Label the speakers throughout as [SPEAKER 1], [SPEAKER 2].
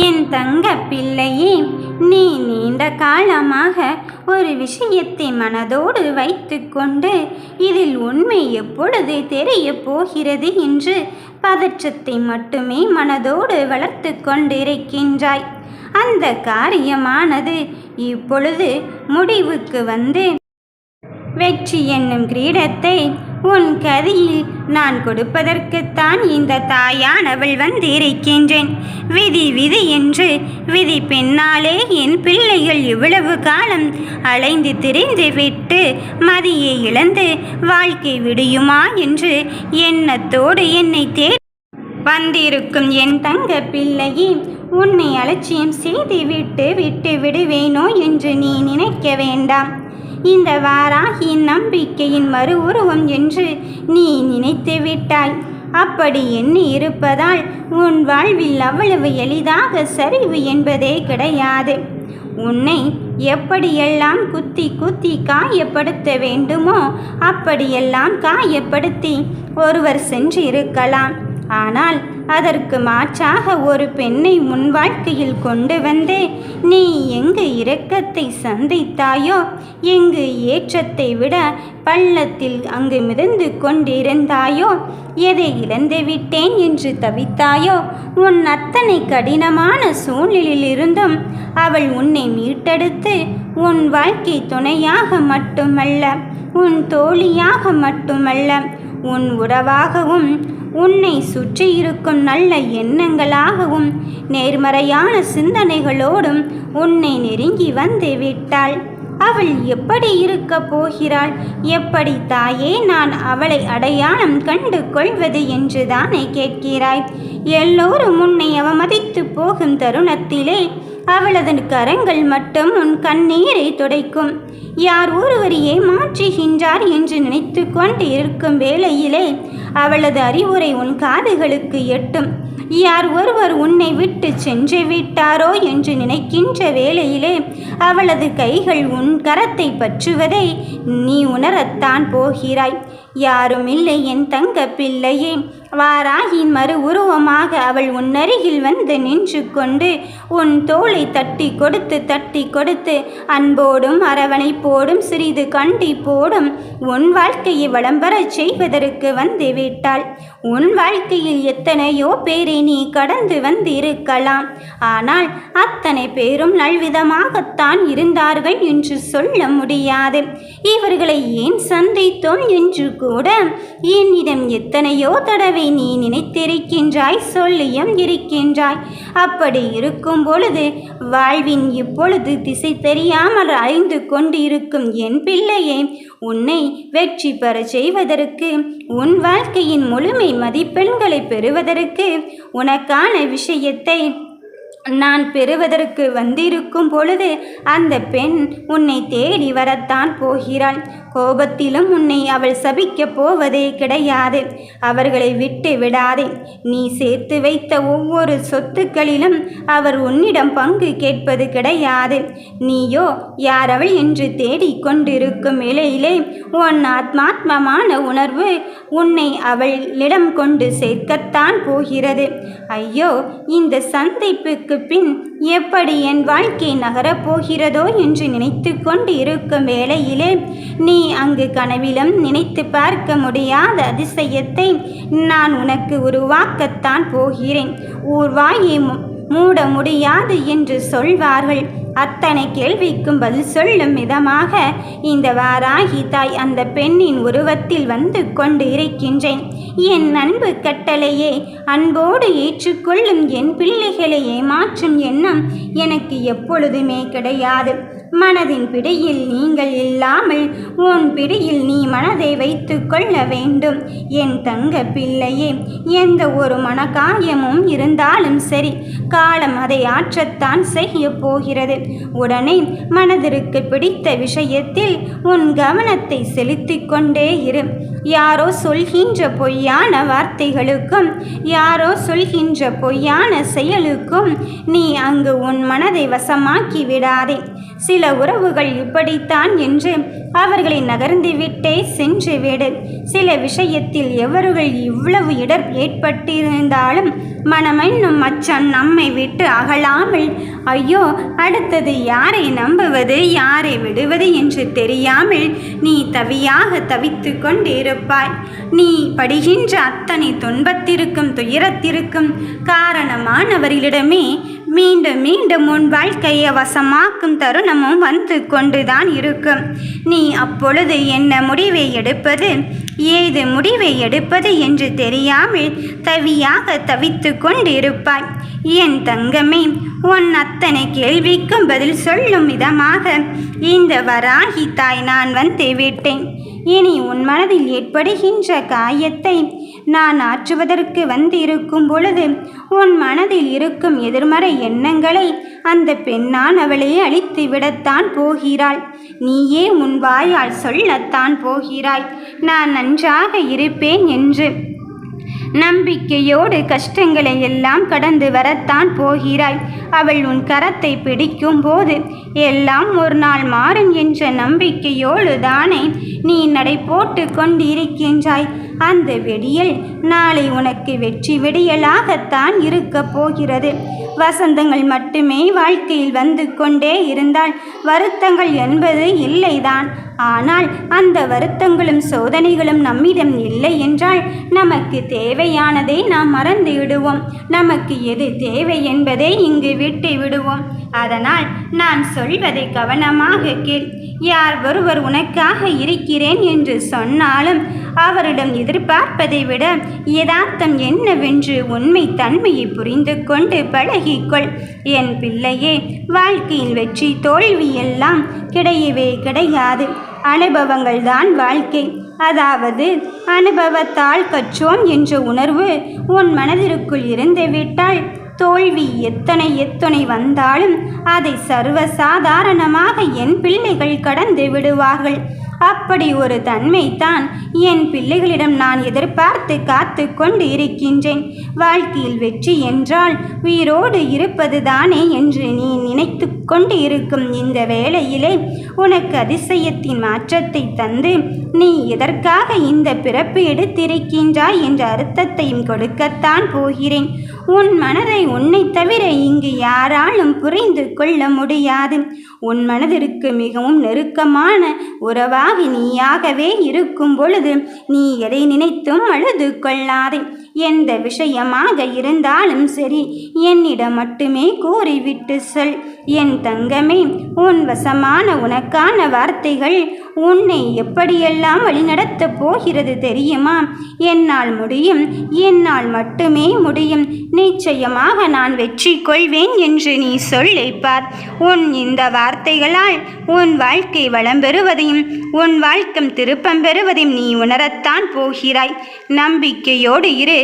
[SPEAKER 1] என் தங்க பிள்ளையே, நீ நீண்ட காலமாக ஒரு விஷயத்தை மனதோடு வைத்துக்கொண்டு இதில் உண்மை எப்பொழுது தெரியப் போகிறது என்று பதற்றத்தை மட்டுமே மனதோடு வளர்த்து கொண்டிருக்கின்றாய். அந்த காரியமானது இப்பொழுது முடிவுக்கு வந்து வெற்றி என்னும் கிரீடத்தை உன் கதியில் நான் கொடுப்பதற்குத்தான் இந்த தாயானவள் வந்திருக்கின்றேன். விதி விதி என்று விதி பெண்ணாலே என் பிள்ளைகள் இவ்வளவு காலம் அலைந்து திரிந்து விட்டு மதியை இழந்து வாழ்க்கை விடியுமா என்று எண்ணத்தோடு என்னை தேடி வந்திருக்கும் என் தங்க பிள்ளையே, உன்னை அலட்சியம் செய்து விட்டு விடுவேனோ என்று நீ நினைக்க வேண்டாம். இந்த வாராகியின் நம்பிக்கையின் மறு உருவம் என்று நீ நினைத்து விட்டாய். அப்படி எண்ணி இருப்பதால் உன் வாழ்வில் அவ்வளவு எளிதாக சரிவு என்பதே கிடையாது. உன்னை எப்படியெல்லாம் குத்தி குத்தி காயப்படுத்த வேண்டுமோ அப்படியெல்லாம் காயப்படுத்தி ஒருவர் சென்று இருக்கலாம். ஆனால் அதற்கு மாற்றாக ஒரு பெண்ணை முன் வாழ்க்கையில் கொண்டு வந்து நீ எங்கு இரக்கத்தை சந்தித்தாயோ, எங்கு ஏற்றத்தை விட பள்ளத்தில் அங்கு மிதந்து கொண்டிருந்தாயோ, எதை இழந்து விட்டேன் என்று தவித்தாயோ, உன் அத்தனை கடினமான சூழ்நிலையிலிருந்தும் அவள் உன்னை மீட்டெடுத்து உன் வாழ்க்கை துணையாக மட்டுமல்ல, உன் தோழியாக மட்டுமல்ல, உன் உறவாகவும் உன்னை சுற்றி இருக்கும் நல்ல எண்ணங்களாகவும் நேர்மறையான சிந்தனைகளோடும் உன்னை நெருங்கி வந்து விட்டாள். அவள் எப்படி இருக்க போகிறாள்? எப்படி தாயே நான் அவளை அடையாளம் கண்டு கொள்வது என்று தானே கேட்கிறாய்? எல்லோரும் உன்னை அவமதித்து போகும் தருணத்திலே அவளது கரங்கள் மட்டும் உன் கண்ணீரை துடைக்கும். யார் ஒருவர் ஏமாற்றுகின்றார் என்று நினைத்து கொண்டு இருக்கும் வேளையிலே அவளது அறிவுரை உன் காதுகளுக்கு எட்டும். யார் ஒருவர் உன்னை விட்டு சென்று விட்டாரோ என்று நினைக்கின்ற வேளையிலே அவளது கைகள் உன் கரத்தை பற்றுவதை நீ உணரத்தான் போகிறாய். யாரும் இல்லை என் தங்க பிள்ளையே, வாராகியின் மறு உருவமாக அவள் உன் அருகில் வந்து நின்று கொண்டு உன் தோளை தட்டி கொடுத்து அன்போடும் அரவணைப்போடும் சிறிது கண்டிப்போடும் உன் வாழ்க்கையை வளம்பெறச் செய்வதற்கு வந்து விட்டாள். உன் வாழ்க்கையில் எத்தனையோ பேரை நீ கடந்து வந்திருக்கலாம். ஆனால் அத்தனை பேரும் நல்விதமாகத்தான் இருந்தார்கள் என்று சொல்ல முடியாது. இவர்களை ஏன் சந்தித்தோம் என்று கூட என்னிடம் எத்தனையோ தடவை நீ நினைத்திருக்கின்றாய், சொல்லியும் இருக்கின்றாய். அப்படி இருக்கும் பொழுது வாழ்வின் இப்பொழுது திசை தெரியாமல் அலைந்து கொண்டிருக்கும் என் பிள்ளையே, உன்னை வெற்றி பெற செய்வதற்கு, உன் வாழ்க்கையின் முழுமை மதிப்பெண்களை பெறுவதற்கு, உனக்கான விஷயத்தை நான் பெறுவதற்கு வந்திருக்கும் பொழுது அந்த பெண் உன்னை தேடி வரத்தான் போகிறாள். கோபத்திலும் உன்னை அவள் சபிக்கப் போவதே கிடையாது. அவர்களை விட்டு விடாதே. நீ சேர்த்து வைத்த ஒவ்வொரு சொத்துக்களிலும் அவர் உன்னிடம் பங்கு கேட்பது கிடையாது. நீயோ யார் அவள் என்று தேடிக்கொண்டிருக்கும் நிலையிலே உன் ஆத்மாத்மமான உணர்வு உன்னை அவளிடம் கொண்டு சேர்க்கத்தான் போகிறது. ஐயோ, இந்த சந்திப்புக்கு பின் எப்படி என் வாழ்க்கை நகரப்போகிறதோ என்று நினைத்து கொண்டு இருக்கும் வேளையிலே நீ அங்கு கனவிலும் நினைத்து பார்க்க முடியாத அதிசயத்தை நான் உனக்கு உருவாக்கத்தான் போகிறேன். ஊர்வாயை மூட முடியாது என்று சொல்வார்கள். அத்தனை கேள்விக்கும் பதில் சொல்லும் விதமாக இந்த வாராகி தாய் அந்த பெண்ணின் உருவத்தில் வந்து கொண்டு இருக்கின்றேன். என் அன்பு கட்டளையே, அன்போடு ஏற்றுக்கொள்ளும் என் பிள்ளைகளை ஏமாற்றும் எண்ணம் எனக்கு எப்பொழுதுமே கிடையாது. மனதின் பிடியில் நீங்கள் இல்லாமல் உன் பிடியில் நீ மனதை வைத்து கொள்ள வேண்டும். என் தங்க பிள்ளையே, எந்த ஒரு மனக்காயமும் இருந்தாலும் சரி, காலம் அதை ஆற்றத்தான் செய்ய போகிறது. உடனே மனதிற்கு பிடித்த விஷயத்தில் உன் கவனத்தை செலுத்திக் கொண்டே இரு. யாரோ சொல்கின்ற பொய்யான வார்த்தைகளுக்கும், யாரோ சொல்கின்ற பொய்யான செயலுக்கும் நீ அங்கு உன் மனதை வசமாக்கி விடாதே. சில உறவுகள் இப்படித்தான் என்று அவர்களை நகர்ந்துவிட்டே சென்று விடு. சில விஷயத்தில் எவர்கள் இவ்வளவு இடர் ஏற்பட்டிருந்தாலும் மனமென்னும் அச்சம் நம்மை விட்டு அகலாமல், ஐயோ அடுத்தது யாரை நம்புவது யாரை விடுவது என்று தெரியாமல் நீ தவியாக தவித்து கொண்டிருப்பாய். நீ படுகின்ற அத்தனை துன்பத்திற்கும் துயரத்திற்கும் காரணமானவர்களிடமே மீண்டும் மீண்டும் உன் வாழ்க்கையை வசமாக்கும் தருணமும் வந்து கொண்டுதான் இருக்கும். நீ அப்பொழுது என்ன முடிவை எடுப்பது, ஏது முடிவை எடுப்பது என்று தெரியாமல் தவியாக தவித்து கொண்டிருப்பாய். என் தங்கமே, உன் அத்தனை கேள்விக்கும் பதில் சொல்லும் விதமாக இந்த வராகி தாய் நான் வந்து விட்டேன். இனி உன் மனதில் ஏற்படுகின்ற காயத்தை நான் ஆற்றுவதற்கு வந்திருக்கும் பொழுது உன் மனதில் இருக்கும் எதிர்மறை எண்ணங்களை அந்த பெண்ணானவளே அழித்து விடத்தான் போகிறாள். நீயே உன் வாயால் சொல்லத்தான் போகிறாய், நான் நன்றாக இருப்பேன் என்று. நம்பிக்கையோடு கஷ்டங்களை எல்லாம் கடந்து வரத்தான் போகிறாய். அவள் உன் கரத்தை பிடிக்கும் போது எல்லாம் ஒரு நாள் மாறும் என்ற நம்பிக்கையோடு தானே நீ நடை போட்டு கொண்டிருக்கின்றாய். அந்த வெடியல் நாளை உனக்கு வெற்றி வெடியலாகத்தான் இருக்க போகிறது. வசந்தங்கள் மட்டுமே வாழ்க்கையில் வந்து கொண்டே இருந்தால் வருத்தங்கள் என்பது இல்லைதான். ஆனால் அந்த வருத்தங்களும் சோதனைகளும் நம்மிடம் இல்லை என்றால் நமக்கு தேவையானதை நாம் மறந்து விடுவோம். நமக்கு எது தேவை என்பதை இங்கு விட்டு விடுவோம். அதனால் நான் சொல்வதை கவனமாக கேள். யார் ஒருவர் உனக்காக இருக்கிறேன் என்று சொன்னாலும் அவரிடம் எதிர்பார்ப்பதை விட யதார்த்தம் என்னவென்று உண்மை தன்மையை புரிந்து கொண்டு பழகிக்கொள். என் பிள்ளையே, வாழ்க்கையில் வெற்றி தோல்வி எல்லாம் கிடையவே கிடையாது. அனுபவங்கள் தான் வாழ்க்கை. அதாவது அனுபவத்தால் கற்றோம் என்ற உணர்வு உன் மனதிற்குள் இருந்துவிட்டால் தோல்வி எத்தனை வந்தாலும் அதை சர்வசாதாரணமாக என் பிள்ளைகள் கடந்து விடுவார்கள். அப்படி ஒரு தன்மைத்தான் என் பிள்ளைகளிடம் நான் எதிர்பார்த்து காத்து கொண்டு இருக்கின்றேன். வாழ்க்கையில் வெற்றி என்றால் உயிரோடு இருப்பது தானே என்று நீ நினைத்து கொண்டு இருக்கும் இந்த வேளையிலே உனக்கு அதிசயத்தின் மாற்றத்தை தந்து நீ எதற்காக இந்த பிறப்பு எடுத்திருக்கின்றாய் என்ற அர்த்தத்தையும் கொடுக்கத்தான் போகிறேன். உன் மனதை உன்னை தவிர இங்கு யாராலும் புரிந்து கொள்ள முடியாது. உன் மனதிற்கு மிகவும் நெருக்கமான உறவாகி நீயாகவே இருக்கும் பொழுது நீ எதை நினைத்தும் அழுது கொள்ளாதே. எந்த விஷயமாக இருந்தாலும் சரி என்னிடம் மட்டுமே கூறிவிட்டு சொல். என் தங்கமே, உன் வசமான உனக்கான வார்த்தைகள் உன்னை எப்படியெல்லாம் வழிநடத்தப் போகிறது தெரியுமா? என்னால் முடியும், என்னால் மட்டுமே முடியும், நிச்சயமாக நான் வெற்றி கொள்வேன் என்று நீ சொல்லிப்பார். உன் இந்த வார்த்தைகளால் உன் வாழ்க்கை வளம் பெறுவதையும் உன் வாழ்க்கை திருப்பம் பெறுவதையும் நீ உணரத்தான் போகிறாய். நம்பிக்கையோடு இரு,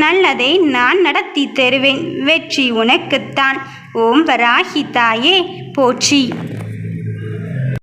[SPEAKER 1] நல்லதை நான் நடத்தி தருவேன். வெற்றி உனக்குத்தான். ஓம் வராகி தாயே போற்றி.